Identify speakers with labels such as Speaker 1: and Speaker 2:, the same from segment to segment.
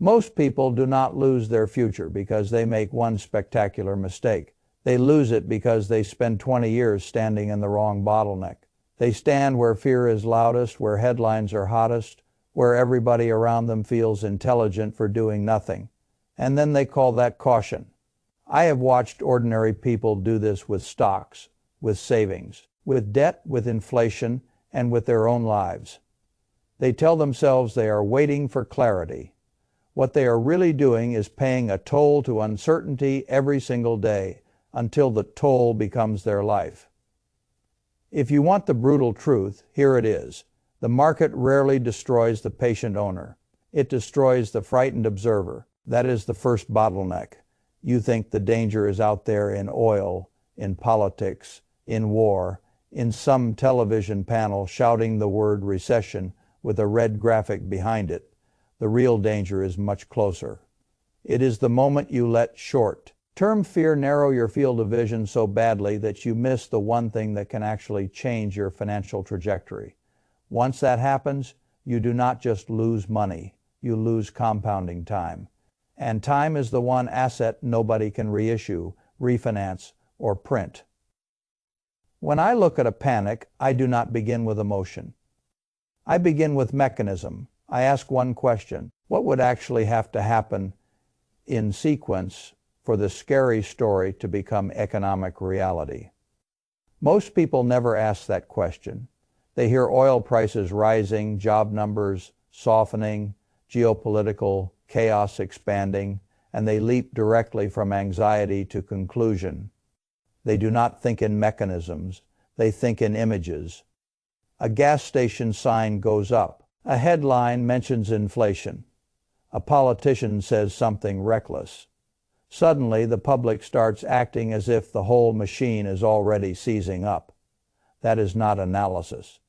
Speaker 1: Most people do not lose their future because they make one spectacular mistake. They lose it because they spend 20 years standing in the wrong bottleneck. They stand where fear is loudest, where headlines are hottest, where everybody around them feels intelligent for doing nothing. And then they call that caution. I have watched ordinary people do this with stocks, with savings, with debt, with inflation, and with their own lives. They tell themselves they are waiting for clarity. What they are really doing is paying a toll to uncertainty every single day until the toll becomes their life. If you want the brutal truth, here it is. The market rarely destroys the patient owner. It destroys the frightened observer. That is the first bottleneck. You think the danger is out there in oil, in politics, in war, in some television panel shouting the word recession with a red graphic behind it. The real danger is much closer. It is the moment you let short-term fear narrow your field of vision so badly that you miss the one thing that can actually change your financial trajectory. Once that happens, you do not just lose money, you lose compounding time. And time is the one asset nobody can reissue, refinance, or print. When I look at a panic, I do not begin with emotion. I begin with mechanism. I ask one question: what would actually have to happen in sequence for the scary story to become economic reality? Most people never ask that question. They hear oil prices rising, job numbers softening, geopolitical chaos expanding, and they leap directly from anxiety to conclusion. They do not think in mechanisms, they think in images. A gas station sign goes up. A headline mentions inflation. A politician says something reckless. Suddenly, the public starts acting as if the whole machine is already seizing up. That is not analysis.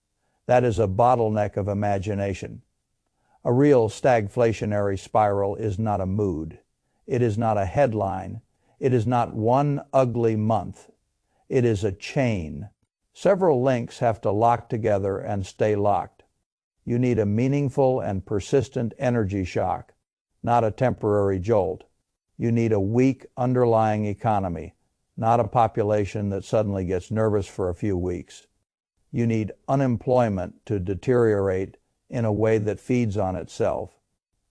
Speaker 1: That is a bottleneck of imagination. A real stagflationary spiral is not a mood. It is not a headline. It is not one ugly month. It is a chain. Several links have to lock together and stay locked. You need a meaningful and persistent energy shock, not a temporary jolt. You need a weak underlying economy, not a population that suddenly gets nervous for a few weeks. You need unemployment to deteriorate in a way that feeds on itself.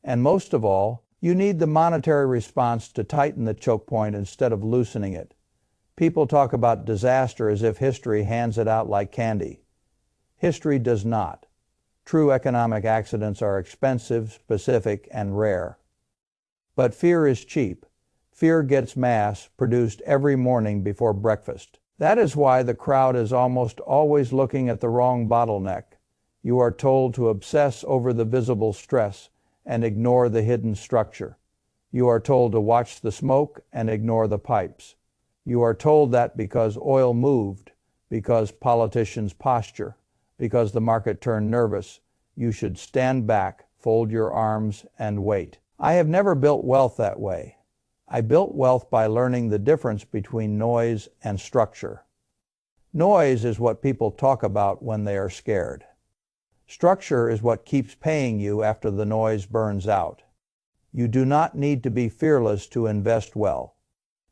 Speaker 1: And most of all, you need the monetary response to tighten the choke point instead of loosening it. People talk about disaster as if history hands it out like candy. History does not. True economic accidents are expensive, specific, and rare. But fear is cheap. Fear gets mass-produced every morning before breakfast. That is why the crowd is almost always looking at the wrong bottleneck. You are told to obsess over the visible stress and ignore the hidden structure. You are told to watch the smoke and ignore the pipes. You are told that because oil moved, because politicians posture, because the market turned nervous, you should stand back, fold your arms, and wait. I have never built wealth that way. I built wealth by learning the difference between noise and structure. Noise is what people talk about when they are scared. Structure is what keeps paying you after the noise burns out. You do not need to be fearless to invest well.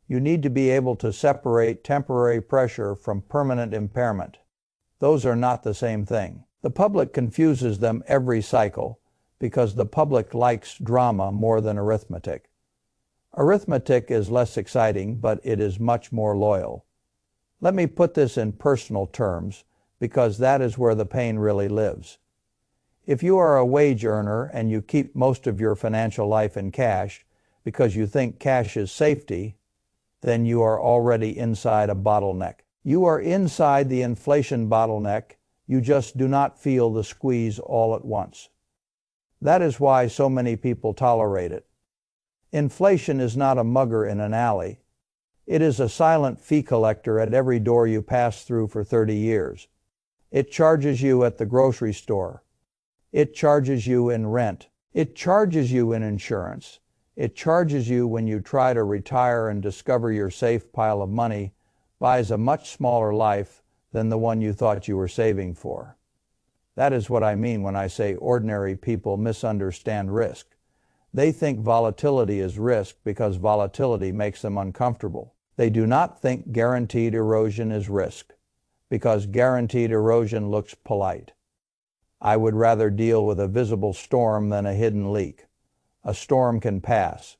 Speaker 1: You need to be able to separate temporary pressure from permanent impairment. Those are not the same thing. The public confuses them every cycle because the public likes drama more than arithmetic. Arithmetic is less exciting, but it is much more loyal. Let me put this in personal terms because that is where the pain really lives. If you are a wage earner and you keep most of your financial life in cash because you think cash is safety, then you are already inside a bottleneck. You are inside the inflation bottleneck. You just do not feel the squeeze all at once. That is why so many people tolerate it. Inflation is not a mugger in an alley. It is a silent fee collector at every door you pass through for 30 years. It charges you at the grocery store. It charges you in rent. It charges you in insurance. It charges you when you try to retire and discover your safe pile of money buys a much smaller life than the one you thought you were saving for. That is what I mean when I say ordinary people misunderstand risk. They think volatility is risk because volatility makes them uncomfortable. They do not think guaranteed erosion is risk because guaranteed erosion looks polite. I would rather deal with a visible storm than a hidden leak. A storm can pass.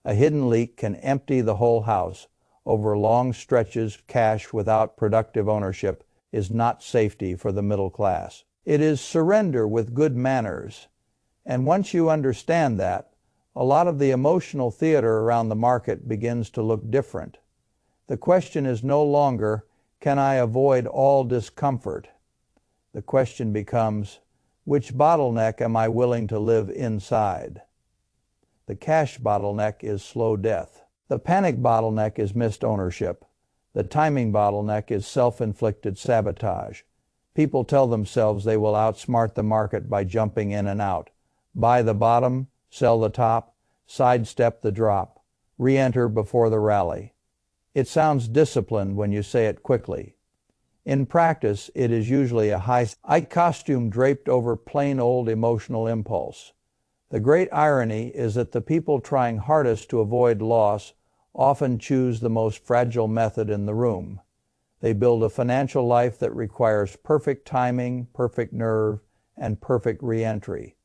Speaker 1: A hidden leak can empty the whole house. Over long stretches, cash without productive ownership is not safety for the middle class. It is surrender with good manners. And once you understand that, a lot of the emotional theater around the market begins to look different. The question is no longer, can I avoid all discomfort? The question becomes, which bottleneck am I willing to live inside? The cash bottleneck is slow death. The panic bottleneck is missed ownership. The timing bottleneck is self-inflicted sabotage. People tell themselves they will outsmart the market by jumping in and out. Buy the bottom, sell the top, sidestep the drop, re-enter before the rally. It sounds disciplined when you say it quickly. In practice, it is usually a high costume draped over plain old emotional impulse. The great irony is that the people trying hardest to avoid loss often choose the most fragile method in the room. They build a financial life that requires perfect timing, perfect nerve, and perfect re-entry.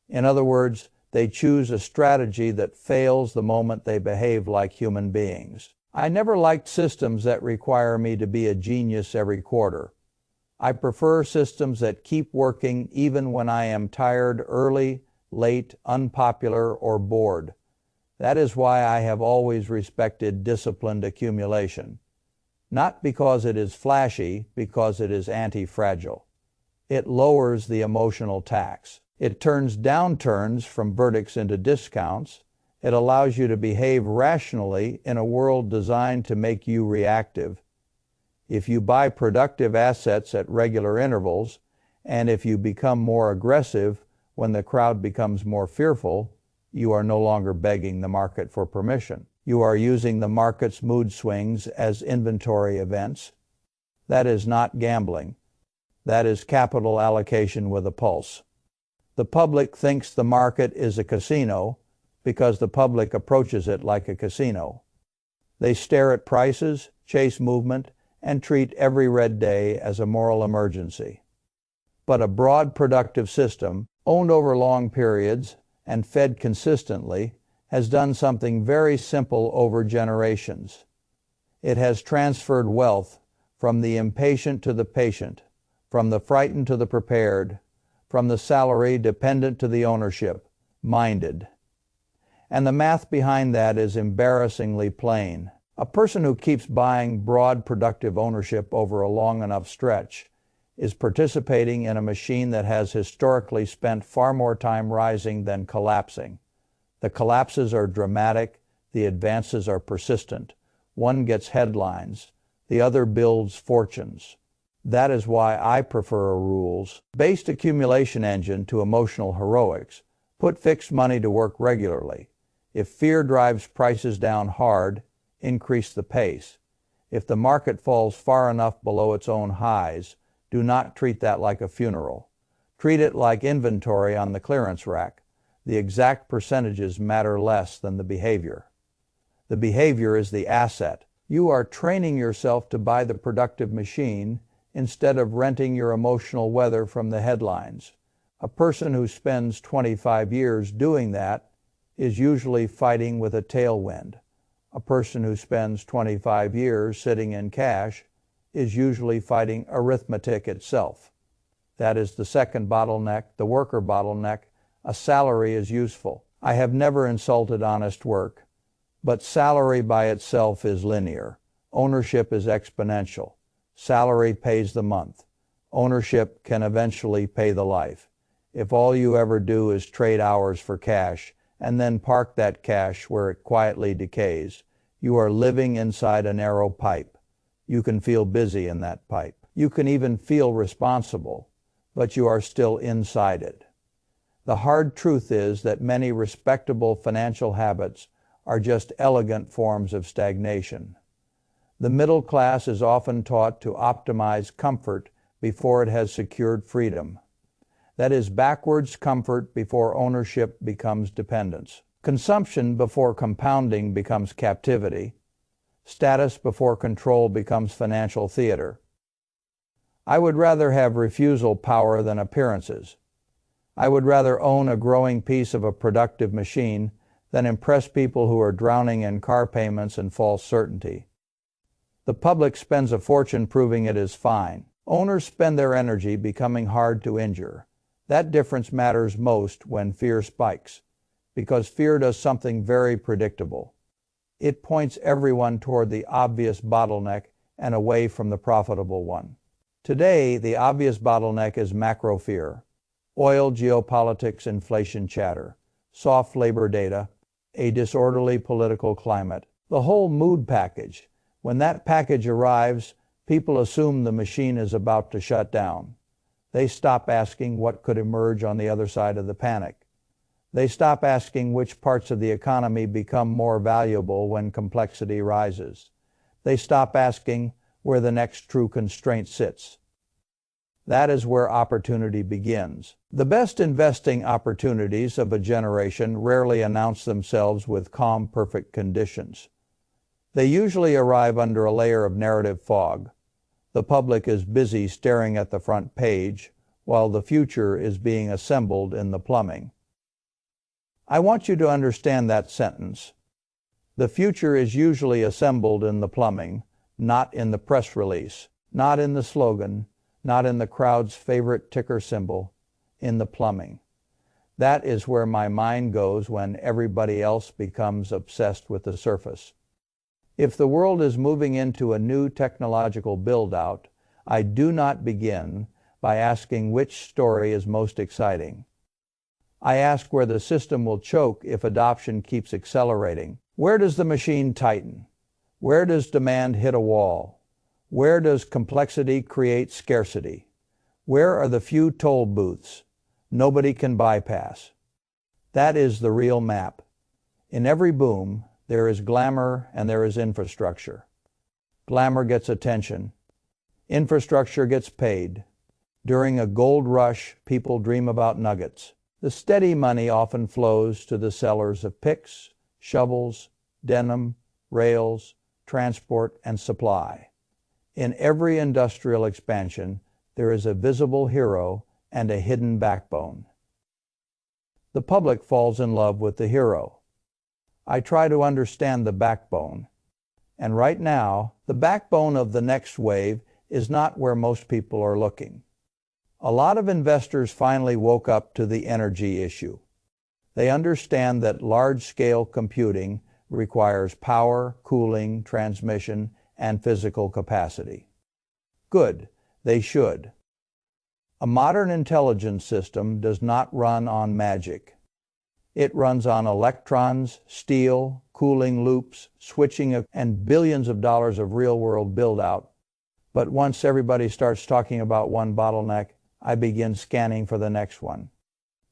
Speaker 1: In other words, they choose a strategy that fails the moment they behave like human beings. I never liked systems that require me to be a genius every quarter. I prefer systems that keep working even when I am tired, early, late, unpopular, or bored. That is why I have always respected disciplined accumulation. Not because it is flashy, because it is anti-fragile. It lowers the emotional tax. It turns downturns from verdicts into discounts. It allows you to behave rationally in a world designed to make you reactive. If you buy productive assets at regular intervals, and if you become more aggressive when the crowd becomes more fearful, you are no longer begging the market for permission. You are using the market's mood swings as inventory events. That is not gambling. That is capital allocation with a pulse. The public thinks the market is a casino because the public approaches it like a casino. They stare at prices, chase movement, and treat every red day as a moral emergency. But a broad productive system, owned over long periods and fed consistently, has done something very simple over generations. It has transferred wealth from the impatient to the patient, from the frightened to the prepared, from the salary dependent to the ownership, minded. And the math behind that is embarrassingly plain. A person who keeps buying broad productive ownership over a long enough stretch is participating in a machine that has historically spent far more time rising than collapsing. The collapses are dramatic, the advances are persistent. One gets headlines, the other builds fortunes. That is why I prefer a rules-based accumulation engine to emotional heroics. Put fixed money to work regularly. If fear drives prices down hard, increase the pace. If the market falls far enough below its own highs, do not treat that like a funeral. Treat it like inventory on the clearance rack. The exact percentages matter less than the behavior. The behavior is the asset. You are training yourself to buy the productive machine instead of renting your emotional weather from the headlines. A person who spends 25 years doing that is usually fighting with a tailwind. A person who spends 25 years sitting in cash is usually fighting arithmetic itself. That is the second bottleneck, the worker bottleneck. A salary is useful. I have never insulted honest work, but salary by itself is linear. Ownership is exponential. Salary pays the month. Ownership can eventually pay the life. If all you ever do is trade hours for cash and then park that cash where it quietly decays, you are living inside a narrow pipe. You can feel busy in that pipe. You can even feel responsible, but you are still inside it. The hard truth is that many respectable financial habits are just elegant forms of stagnation. The middle class is often taught to optimize comfort before it has secured freedom. That is backwards comfort before ownership becomes dependence. Consumption before compounding becomes captivity. Status before control becomes financial theater. I would rather have refusal power than appearances. I would rather own a growing piece of a productive machine than impress people who are drowning in car payments and false certainty. The public spends a fortune proving it is fine. Owners spend their energy becoming hard to injure. That difference matters most when fear spikes, because fear does something very predictable. It points everyone toward the obvious bottleneck and away from the profitable one. Today, the obvious bottleneck is macro fear. Oil, geopolitics, inflation chatter, soft labor data, a disorderly political climate, the whole mood package. When that package arrives, people assume the machine is about to shut down. They stop asking what could emerge on the other side of the panic. They stop asking which parts of the economy become more valuable when complexity rises. They stop asking where the next true constraint sits. That is where opportunity begins. The best investing opportunities of a generation rarely announce themselves with calm, perfect conditions. They usually arrive under a layer of narrative fog. The public is busy staring at the front page, while the future is being assembled in the plumbing. I want you to understand that sentence. The future is usually assembled in the plumbing, not in the press release, not in the slogan, not in the crowd's favorite ticker symbol, in the plumbing. That is where my mind goes when everybody else becomes obsessed with the surface. If the world is moving into a new technological build-out, I do not begin by asking which story is most exciting. I ask where the system will choke if adoption keeps accelerating. Where does the machine tighten? Where does demand hit a wall? Where does complexity create scarcity? Where are the few toll booths nobody can bypass? That is the real map. In every boom, there is glamour and there is infrastructure. Glamour gets attention. Infrastructure gets paid. During a gold rush, people dream about nuggets. The steady money often flows to the sellers of picks, shovels, denim, rails, transport, and supply. In every industrial expansion, there is a visible hero and a hidden backbone. The public falls in love with the hero. I try to understand the backbone. And right now, the backbone of the next wave is not where most people are looking. A lot of investors finally woke up to the energy issue. They understand that large-scale computing requires power, cooling, transmission, and physical capacity. Good, they should. A modern intelligence system does not run on magic. It runs on electrons, steel, cooling loops, switching, and billions of dollars of real-world build-out. But once everybody starts talking about one bottleneck, I begin scanning for the next one.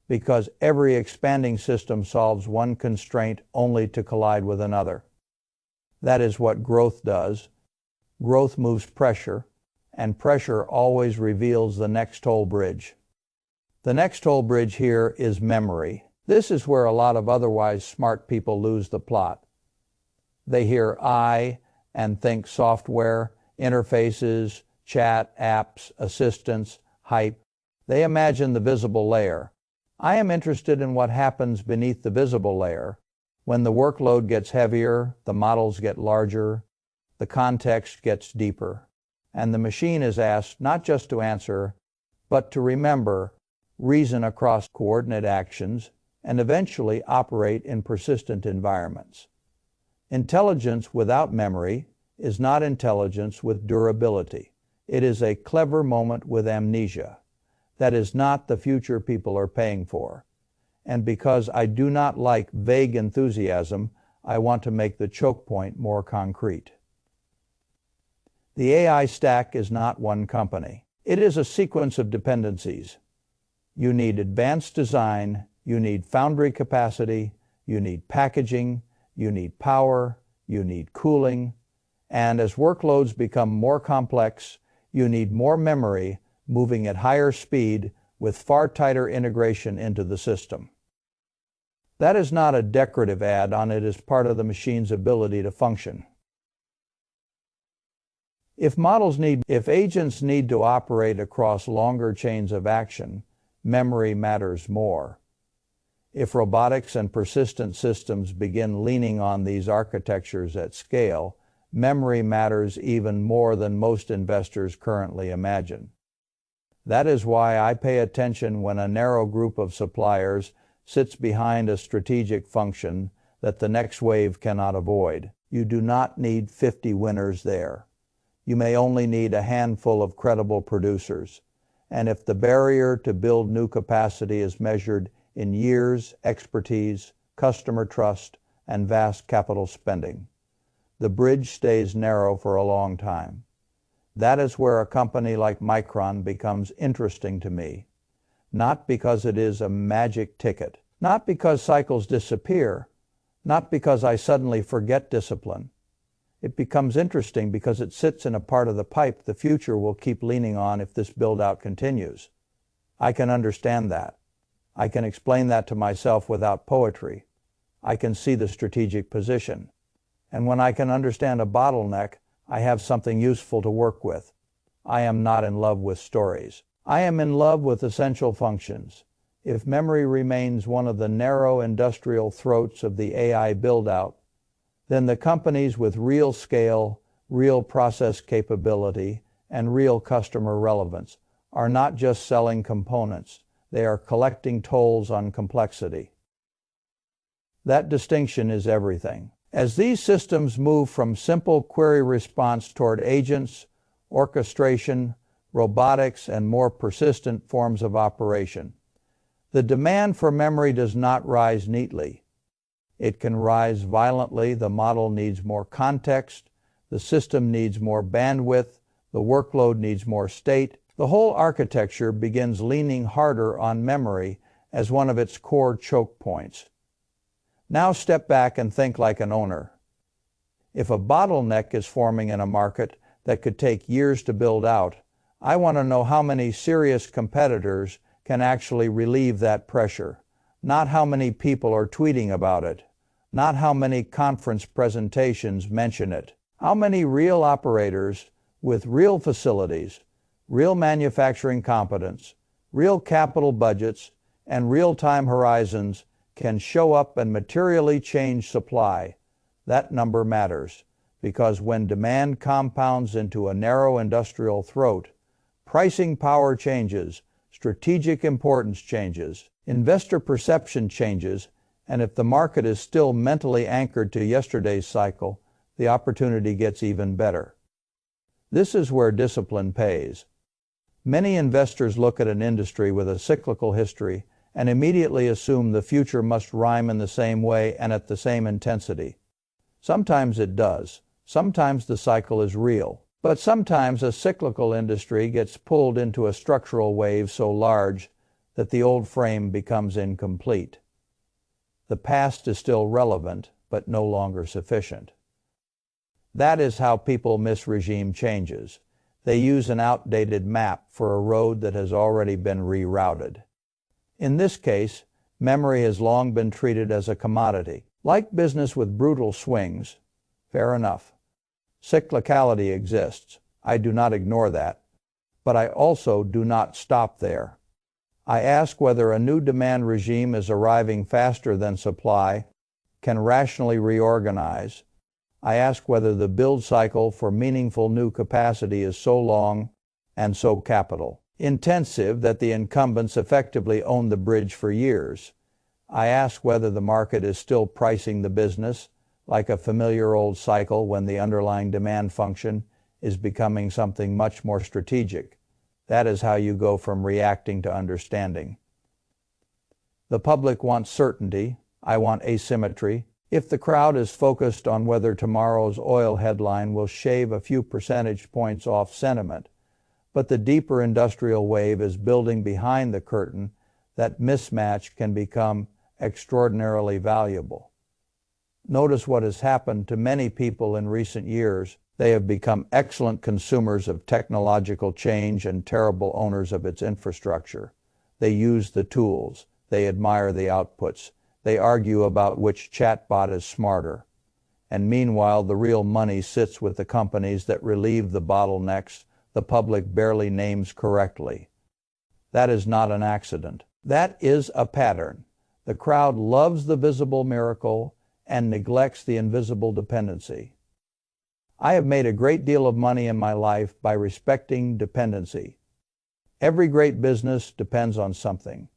Speaker 1: Because every expanding system solves one constraint only to collide with another. That is what growth does. Growth moves pressure, and pressure always reveals the next toll bridge. The next toll bridge here is memory. This is where a lot of otherwise smart people lose the plot. They hear I and think software, interfaces, chat, apps, assistants, hype. They imagine the visible layer. I am interested in what happens beneath the visible layer. When the workload gets heavier, the models get larger, the context gets deeper, and the machine is asked not just to answer, but to remember, reason across coordinate actions, and eventually operate in persistent environments. Intelligence without memory is not intelligence with durability. It is a clever moment with amnesia. That is not the future people are paying for. And because I do not like vague enthusiasm, I want to make the choke point more concrete. The AI stack is not one company. It is a sequence of dependencies. You need advanced design, you need foundry capacity, you need packaging, you need power, you need cooling, and as workloads become more complex, you need more memory moving at higher speed with far tighter integration into the system. That is not a decorative add-on, it is part of the machine's ability to function. If agents need to operate across longer chains of action, memory matters more. If robotics and persistent systems begin leaning on these architectures at scale, memory matters even more than most investors currently imagine. That is why I pay attention when a narrow group of suppliers sits behind a strategic function that the next wave cannot avoid. You do not need 50 winners there. You may only need a handful of credible producers. And if the barrier to build new capacity is measured in years, expertise, customer trust, and vast capital spending, the bridge stays narrow for a long time. That is where a company like Micron becomes interesting to me. Not because it is a magic ticket, not because cycles disappear, not because I suddenly forget discipline. It becomes interesting because it sits in a part of the pipe the future will keep leaning on if this build-out continues. I can understand that. I can explain that to myself without poetry. I can see the strategic position. And when I can understand a bottleneck, I have something useful to work with. I am not in love with stories. I am in love with essential functions. If memory remains one of the narrow industrial throats of the AI build-out, then the companies with real scale, real process capability, and real customer relevance are not just selling components, they are collecting tolls on complexity. That distinction is everything. As these systems move from simple query response toward agents, orchestration, robotics, and more persistent forms of operation, the demand for memory does not rise neatly. It can rise violently. The model needs more context, the system needs more bandwidth, the workload needs more state. The whole architecture begins leaning harder on memory as one of its core choke points. Now step back and think like an owner. If a bottleneck is forming in a market that could take years to build out, I want to know how many serious competitors can actually relieve that pressure. Not how many people are tweeting about it, not how many conference presentations mention it. How many real operators with real facilities, real manufacturing competence, real capital budgets, and real-time horizons can show up and materially change supply? That number matters, because when demand compounds into a narrow industrial throat, pricing power changes, strategic importance changes, investor perception changes, and if the market is still mentally anchored to yesterday's cycle, the opportunity gets even better. This is where discipline pays. Many investors look at an industry with a cyclical history and immediately assume the future must rhyme in the same way and at the same intensity. Sometimes it does. Sometimes the cycle is real. But sometimes a cyclical industry gets pulled into a structural wave so large that the old frame becomes incomplete. The past is still relevant, but no longer sufficient. That is how people miss regime changes. They use an outdated map for a road that has already been rerouted. In this case, memory has long been treated as a commodity. Like business with brutal swings, fair enough. Cyclicality exists. I do not ignore that. But I also do not stop there. I ask whether a new demand regime is arriving faster than supply, can rationally reorganize. I ask whether the build cycle for meaningful new capacity is so long and so capital intensive that the incumbents effectively own the bridge for years. I ask whether the market is still pricing the business like a familiar old cycle when the underlying demand function is becoming something much more strategic. That is how you go from reacting to understanding. The public wants certainty. I want asymmetry. If the crowd is focused on whether tomorrow's oil headline will shave a few percentage points off sentiment, but the deeper industrial wave is building behind the curtain, that mismatch can become extraordinarily valuable. Notice what has happened to many people in recent years. They have become excellent consumers of technological change and terrible owners of its infrastructure. They use the tools. They admire the outputs. They argue about which chatbot is smarter. And meanwhile, the real money sits with the companies that relieve the bottlenecks the public barely names correctly. That is not an accident. That is a pattern. The crowd loves the visible miracle and neglects the invisible dependency. I have made a great deal of money in my life by respecting dependency. Every great business depends on something.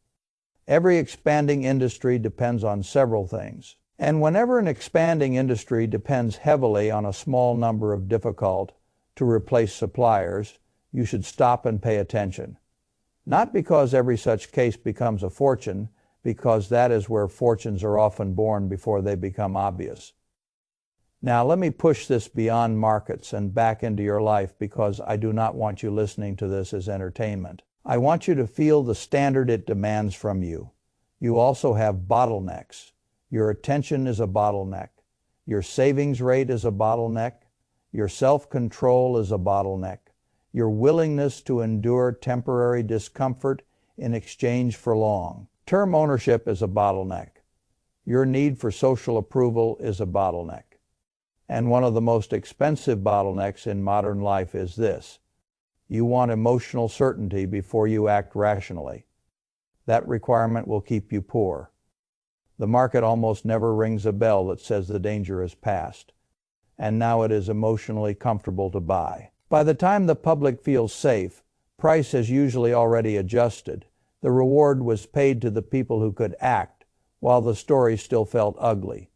Speaker 1: Every expanding industry depends on several things. And whenever an expanding industry depends heavily on a small number of difficult to replace suppliers, you should stop and pay attention. Not because every such case becomes a fortune, because that is where fortunes are often born before they become obvious. Now let me push this beyond markets and back into your life, because I do not want you listening to this as entertainment. I want you to feel the standard it demands from you. You also have bottlenecks. Your attention is a bottleneck. Your savings rate is a bottleneck. Your self-control is a bottleneck. Your willingness to endure temporary discomfort in exchange for long-term ownership is a bottleneck. Your need for social approval is a bottleneck. And one of the most expensive bottlenecks in modern life is this: you want emotional certainty before you act rationally. That requirement will keep you poor. The market almost never rings a bell that says the danger is past, and now it is emotionally comfortable to buy. By the time the public feels safe, price has usually already adjusted. The reward was paid to the people who could act, while the story still felt ugly.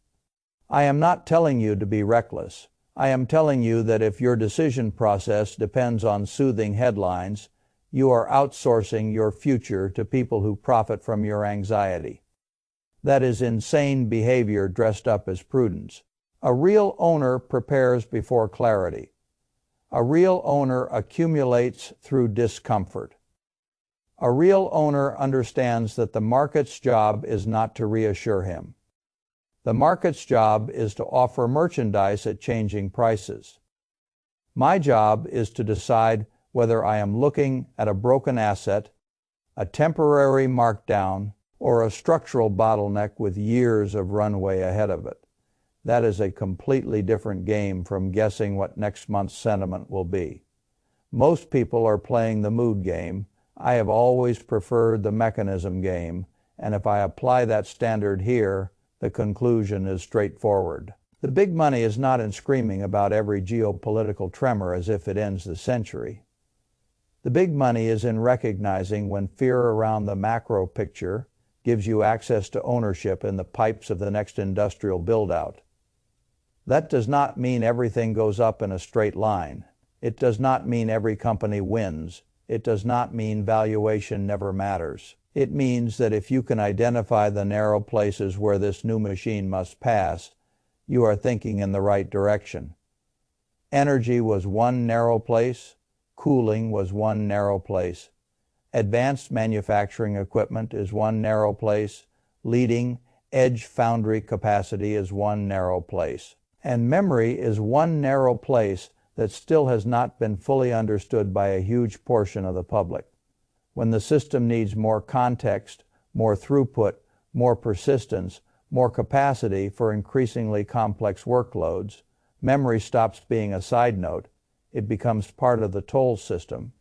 Speaker 1: I am not telling you to be reckless. I am telling you that if your decision process depends on soothing headlines, you are outsourcing your future to people who profit from your anxiety. That is insane behavior dressed up as prudence. A real owner prepares before clarity. A real owner accumulates through discomfort. A real owner understands that the market's job is not to reassure him. The market's job is to offer merchandise at changing prices. My job is to decide whether I am looking at a broken asset, a temporary markdown, or a structural bottleneck with years of runway ahead of it. That is a completely different game from guessing what next month's sentiment will be. Most people are playing the mood game. I have always preferred the mechanism game, and if I apply that standard here, the conclusion is straightforward. The big money is not in screaming about every geopolitical tremor as if it ends the century. The big money is in recognizing when fear around the macro picture gives you access to ownership in the pipes of the next industrial build-out. That does not mean everything goes up in a straight line. It does not mean every company wins. It does not mean valuation never matters. It means that if you can identify the narrow places where this new machine must pass, you are thinking in the right direction. Energy was one narrow place. Cooling was one narrow place. Advanced manufacturing equipment is one narrow place. Leading edge foundry capacity is one narrow place. And memory is one narrow place that still has not been fully understood by a huge portion of the public. When the system needs more context, more throughput, more persistence, more capacity for increasingly complex workloads, memory stops being a side note. It becomes part of the toll system.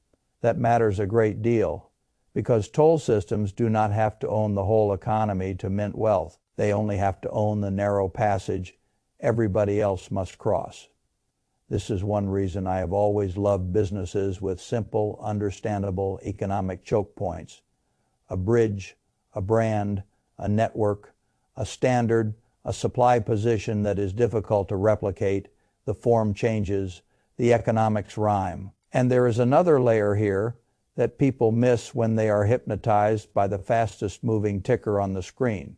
Speaker 1: That matters a great deal, because toll systems do not have to own the whole economy to mint wealth. They only have to own the narrow passage everybody else must cross. This is one reason I have always loved businesses with simple, understandable economic choke points. A bridge, a brand, a network, a standard, a supply position that is difficult to replicate, the form changes, the economics rhyme. And there is another layer here that people miss when they are hypnotized by the fastest moving ticker on the screen.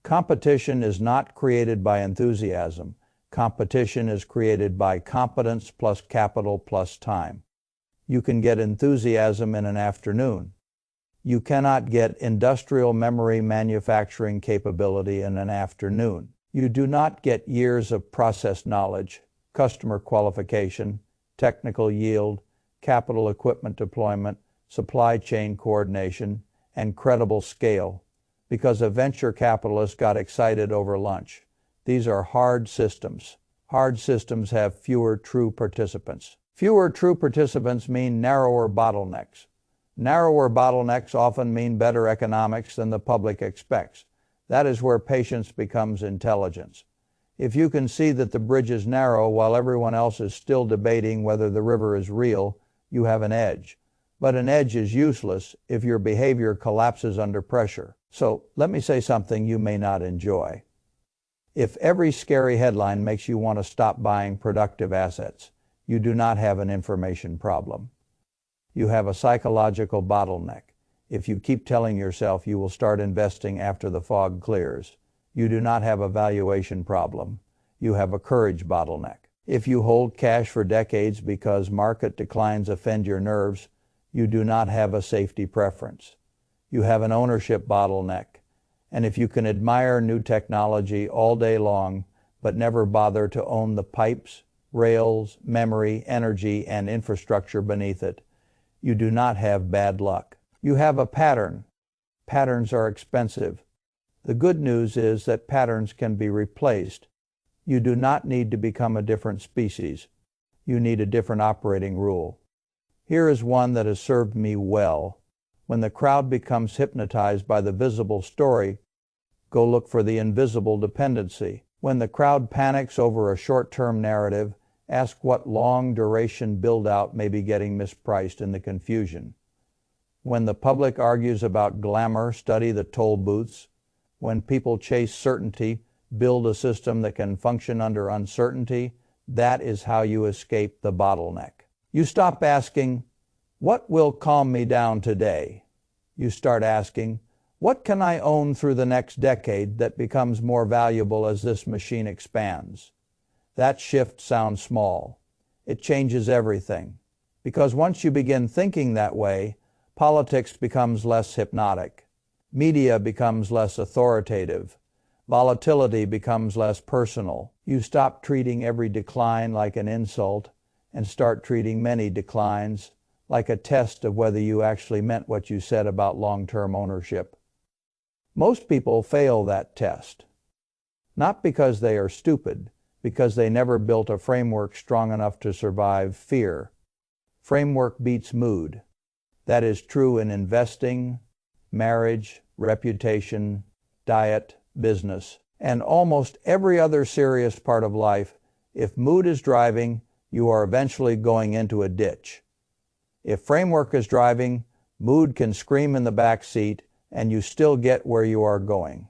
Speaker 1: Competition is not created by enthusiasm. Competition is created by competence plus capital plus time. You can get enthusiasm in an afternoon. You cannot get industrial memory manufacturing capability in an afternoon. You do not get years of process knowledge, customer qualification, technical yield, capital equipment deployment, supply chain coordination, and credible scale, because a venture capitalist got excited over lunch. These are hard systems. Hard systems have fewer true participants. Fewer true participants mean narrower bottlenecks. Narrower bottlenecks often mean better economics than the public expects. That is where patience becomes intelligence. If you can see that the bridge is narrow while everyone else is still debating whether the river is real, you have an edge. But an edge is useless if your behavior collapses under pressure. So let me say something you may not enjoy. If every scary headline makes you want to stop buying productive assets, you do not have an information problem. You have a psychological bottleneck. If you keep telling yourself you will start investing after the fog clears, you do not have a valuation problem. You have a courage bottleneck. If you hold cash for decades because market declines offend your nerves, you do not have a safety preference. You have an ownership bottleneck. And if you can admire new technology all day long, but never bother to own the pipes, rails, memory, energy, and infrastructure beneath it, you do not have bad luck. You have a pattern. Patterns are expensive. The good news is that patterns can be replaced. You do not need to become a different species. You need a different operating rule. Here is one that has served me well. When the crowd becomes hypnotized by the visible story, go look for the invisible dependency. When the crowd panics over a short-term narrative, ask what long-duration build-out may be getting mispriced in the confusion. When the public argues about glamour, study the toll booths. When people chase certainty, build a system that can function under uncertainty. That is how you escape the bottleneck. You stop asking, "What will calm me down today?" You start asking, "What can I own through the next decade that becomes more valuable as this machine expands?" That shift sounds small. It changes everything. Because once you begin thinking that way, politics becomes less hypnotic. Media becomes less authoritative. Volatility becomes less personal. You stop treating every decline like an insult and start treating many declines like a test of whether you actually meant what you said about long-term ownership. Most people fail that test. Not because they are stupid, because they never built a framework strong enough to survive fear. Framework beats mood. That is true in investing, marriage, reputation, diet, business, and almost every other serious part of life. If mood is driving, you are eventually going into a ditch. If framework is driving, mood can scream in the back seat and you still get where you are going.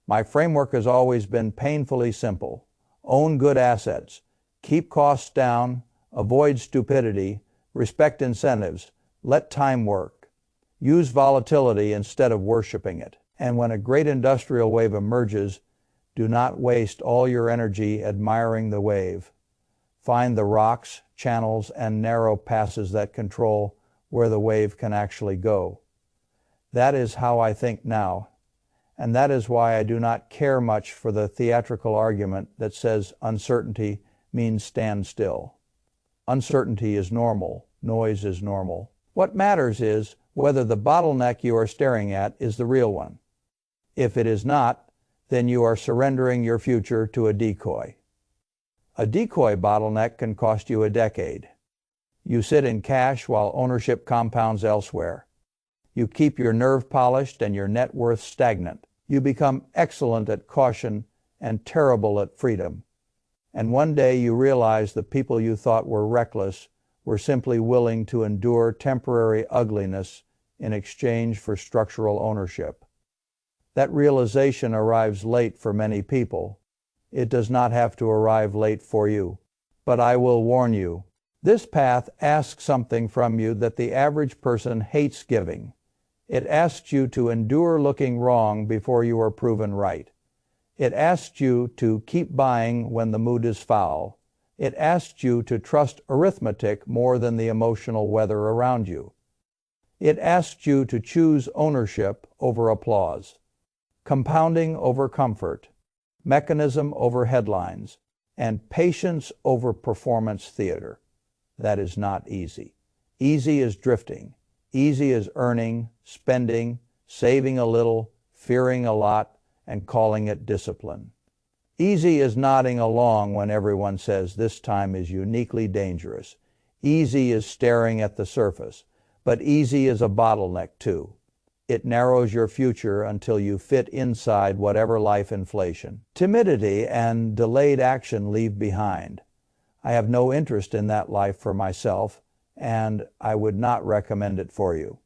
Speaker 1: My framework has always been painfully simple. Own good assets, keep costs down, avoid stupidity, respect incentives, let time work. Use volatility instead of worshiping it. And when a great industrial wave emerges, do not waste all your energy admiring the wave. Find the rocks, channels, and narrow passes that control where the wave can actually go. That is how I think now, and that is why I do not care much for the theatrical argument that says uncertainty means stand still. Uncertainty is normal. Noise is normal. What matters is whether the bottleneck you are staring at is the real one. If it is not, then you are surrendering your future to a decoy. A decoy bottleneck can cost you a decade. You sit in cash while ownership compounds elsewhere. You keep your nerve polished and your net worth stagnant. You become excellent at caution and terrible at freedom. And one day you realize the people you thought were reckless were simply willing to endure temporary ugliness in exchange for structural ownership. That realization arrives late for many people. It does not have to arrive late for you. But I will warn you, this path asks something from you that the average person hates giving. It asks you to endure looking wrong before you are proven right. It asks you to keep buying when the mood is foul. It asks you to trust arithmetic more than the emotional weather around you. It asks you to choose ownership over applause, compounding over comfort, mechanism over headlines, and patience over performance theater. That is not easy. Easy is drifting. Easy is earning, spending, saving a little, fearing a lot, and calling it discipline. Easy is nodding along when everyone says this time is uniquely dangerous. Easy is staring at the surface, but easy is a bottleneck too. It narrows your future until you fit inside whatever life inflation, timidity, and delayed action leave behind. I have no interest in that life for myself, and I would not recommend it for you.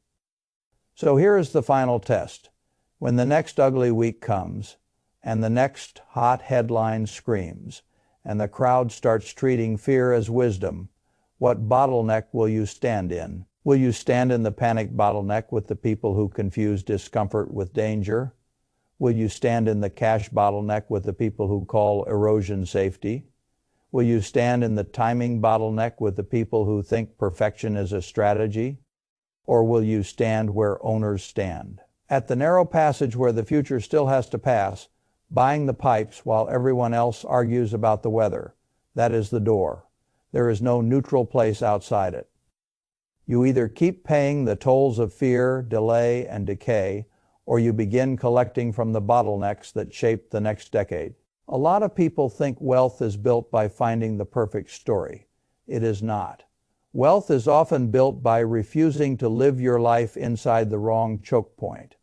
Speaker 1: So here is the final test. When the next ugly week comes, and the next hot headline screams, and the crowd starts treating fear as wisdom, what bottleneck will you stand in? Will you stand in the panic bottleneck with the people who confuse discomfort with danger? Will you stand in the cash bottleneck with the people who call erosion safety? Will you stand in the timing bottleneck with the people who think perfection is a strategy? Or will you stand where owners stand? At the narrow passage where the future still has to pass, buying the pipes while everyone else argues about the weather. That is the door. There is no neutral place outside it. You either keep paying the tolls of fear, delay, and decay, or you begin collecting from the bottlenecks that shape the next decade. A lot of people think wealth is built by finding the perfect story. It is not. Wealth is often built by refusing to live your life inside the wrong choke point.